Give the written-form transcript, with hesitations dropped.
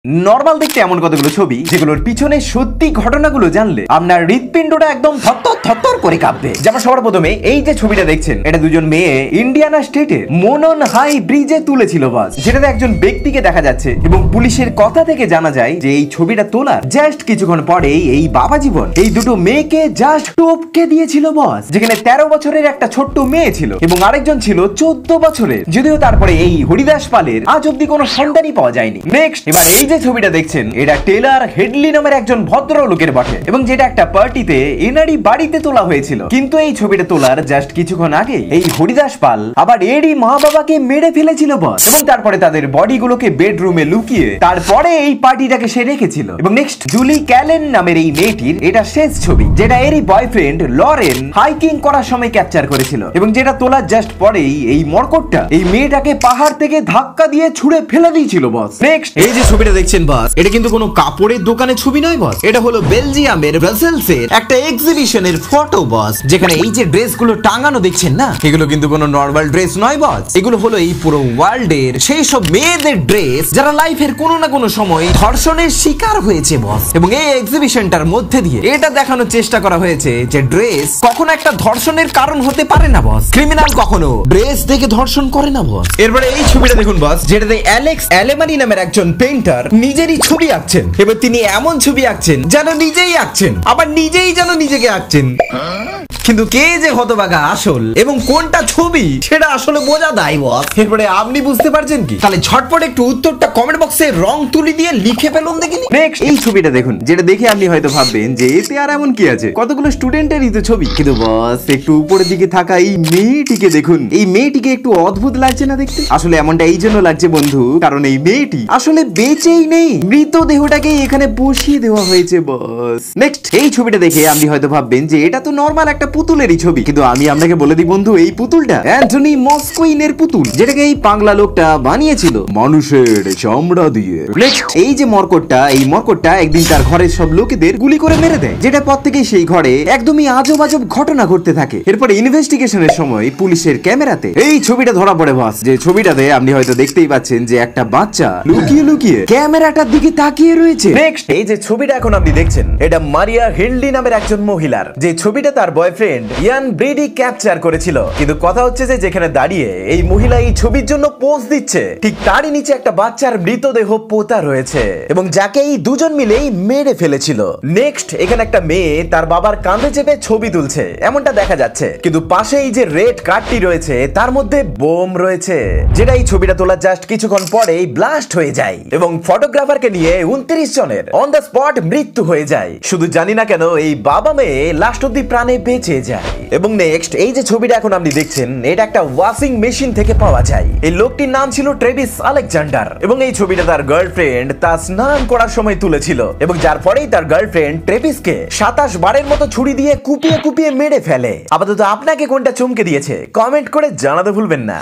Normal দেখতে এমন কতগুলো ছবি যেগুলোর পিছনে সত্যি ঘটনাগুলো জানলে আপনার হৃৎপিণ্ডটা একদম থরথর থরথর করে কাঁপবে। যেমন সবার প্রথমে এই যে ছবিটা দেখছেন, এটা দুজন মেয়ে ইন্ডিয়ানা স্টেটের মোনন হাই ব্রিজে তুলেছিল বাস, যেটাতে একজন ব্যক্তিকে দেখা যাচ্ছে এবং পুলিশের কথা থেকে জানা যায় যে এই ছবিটা তোলার জাস্ট কিছুক্ষণ পরেই এই বাবা জীবন এই দুটো মেয়েকে জাস্ট টপকে দিয়েছিল বস, যেখানে 13 বছরের একটা ছোট্ট মেয়ে ছিল এবং আরেকজন ছিল 14 বছরের। যদিও তারপরে এই হরিদাস পালের আজ অব্দি কোনো সন্ধানই পাওয়া যায়নি। নেক্সট, এবার এই যে ছবিটা দেখছেন, এটা টেলার হেডলি নামের একজন ভদ্রলোকের বটে এবং যেটা একটা পার্টিতে এনারই বাড়িতে তোলা হয়েছিল। কিন্তু এই ছবিটা তোলার জাস্ট কিছুক্ষণ আগে এই হরিদাস পাল আবার এরই মা বাবাকে মেরে ফেলেছিল বস, এবং তারপরে তাদের বডিগুলোকে বেডরুমে লুকিয়ে তারপরে এই পার্টিটাকে সে রেখেছিল। এবং নেক্সট, জুলি ক্যালেন নামের এই মেয়েটির এটা শেষ ছবি, যেটা এরই বয়ফ্রেন্ড লরেন হাইকিং করার সময় ক্যাপচার করেছিল এবং যেটা তোলার জাস্ট পরেই এই মরকটটা এই মেয়েটাকে পাহাড় থেকে ধাক্কা দিয়ে ছুঁড়ে ফেলে দিয়েছিল বস। নেক্সট, এই যে ছবিটা দেখছেন বস, এটা কিন্তু কোনো কাপড়ের দোকানের ছবি নয় বস, এটা হলো বেলজিয়ামের ব্রাসেলসের একটা এক্সিবিশনের ফটো বস, যেখানে এই যে ড্রেসগুলো টাঙানো দেখছেন না, এগুলো কিন্তু কোনো নরমাল ড্রেস নয় বস, এগুলো হলো এই পুরো ওয়ার্ল্ডের সেই সব মেয়েদের ড্রেস যারা লাইফের কোনো না কোনো সময় ধর্ষণের শিকার হয়েছে বস। এবং এই এক্সিবিশনটার মধ্যে দিয়ে এটা দেখানোর চেষ্টা করা হয়েছে যে ড্রেস কখনো একটা ধর্ষণের কারণ হতে পারে না বস, ক্রিমিনাল কখনো ড্রেস দেখে ধর্ষণ করে না বস। এরপরে এই ছবিটা দেখুন বস, যেটাতে অ্যালেক্স অ্যালেমানি নামের একজন পেইন্টার নিজেরই ছবি আঁকছেন। এবার তিনি এমন ছবি আঁকছেন যেন নিজেই আঁকছেন, আবার নিজেই যেন নিজেকে আঁকছেন। কিন্তু কে যে হতভাগা আসল এবং কোনটা ছবি সেটা আসলে বোঝা দায় বস। এরপরে আপনি বুঝতে পারছেন কি? তাহলে ঝটপট একটু উত্তরটা কমেন্ট বক্সে রং তুলি দিয়ে লিখে ফেলুন দেখিনি। নেক্সট, এই ছবিটা দেখুন, যেটা দেখে আপনি হয়তো ভাববেন যে এতে আর এমন কি আছে, কতগুলো স্টুডেন্টেরই তো ছবি। কিন্তু বস, একটু উপরের দিকে থাকা এই মেয়েটিকে দেখুন, এই মেয়েটিকে একটু অদ্ভুত লাগছে না দেখতে? আসলে এমনটা এই জন্য লাগছে বন্ধু, কারণ এই মেয়েটি আসলে বেঁচেই নেই, মৃতদেহটাকে এখানে বসিয়ে দেওয়া হয়েছে বস। নেক্সট, এই ছবিটা দেখে আপনি হয়তো ভাববেন যে এটা তো নরমাল একটা পুতুলেরই ছবি, কিন্তু আমি আপনাকে বলে দিই বন্ধু, এই পুতুলটা অ্যান্টনি মস্কোইনের পুতুল, যেটাকে এই পাগলা লোকটা বানিয়েছিল মানুষের চামড়া দিয়ে। নেক্সট, এই যে মরকটটা, এই মরকটটা একদিন তার ঘরের সব লোকেদের গুলি করে মেরে দেয়, যেটা পর থেকে সেই ঘরে একদমই আজব আজব ঘটনা ঘটতে থাকে। এরপরে ইনভেস্টিগেশনের সময় পুলিশের ক্যামেরাতে এই ছবিটা ধরা পড়ে বস, যে ছবিটাতে আপনি হয়তো দেখতেই পাচ্ছেন যে একটা বাচ্চা লুকিয়ে লুকিয়ে ক্যামেরাটার দিকে তাকিয়ে রয়েছে। নেক্সট, এই যে ছবিটা এখন আপনি দেখছেন, এটা মারিয়া হিল্ডি নামের একজন মহিলার, যে ছবিটা তার বয়ফ্রেন্ড ইয়ান ব্রেডি ক্যাপচার করেছিল। কিন্তু কথা হচ্ছে যে যেখানে দাঁড়িয়ে এই মহিলা এই ছবির জন্য পোজ দিচ্ছে, ঠিক তারই নিচে একটা বাচ্চার মৃতদেহ পোতা রয়েছে এবং যাকে এই দুজন মিলেই মেরে ফেলেছিল। নেক্সট, এখানে একটা মেয়ে তার বাবার কাঁধে চেপে ছবি তুলছে এমনটা দেখা যাচ্ছে, কিন্তু পাশে এই যে রেড কার্ডটি রয়েছে তার মধ্যে বোম রয়েছে, যেটা এই ছবিটা তোলার জাস্ট কিছুক্ষণ পরেই ব্লাস্ট হয়ে যায় এবং ফটোগ্রাফারকে নিয়ে 29 জনের অন দ্য স্পট মৃত্যু হয়ে যায়। শুধু জানি না কেন এই বাবা মেয়ে লাস্ট অব্দি প্রাণে বেঁচে যায়। এবং নেক্সট, এই যে ছবিটা এখন আপনি দেখছেন, এটা একটা ওয়াশিং মেশিন থেকে পাওয়া যায়। এই লোকটির নাম ছিল ট্রেভিস আলেকজান্ডার এবং এই ছবিটা তার গার্লফ্রেন্ড তা স্নান করার সময় তুলেছিল এবং যার পরেই তার গার্লফ্রেন্ড ট্রেভিসকে 27 বারের মতো ছুরি দিয়ে কুপিয়ে কুপিয়ে মেরে ফেলে। আপাতত আপনাকে কোনটা চমকে দিয়েছে কমেন্ট করে জানাতে ভুলবেন না।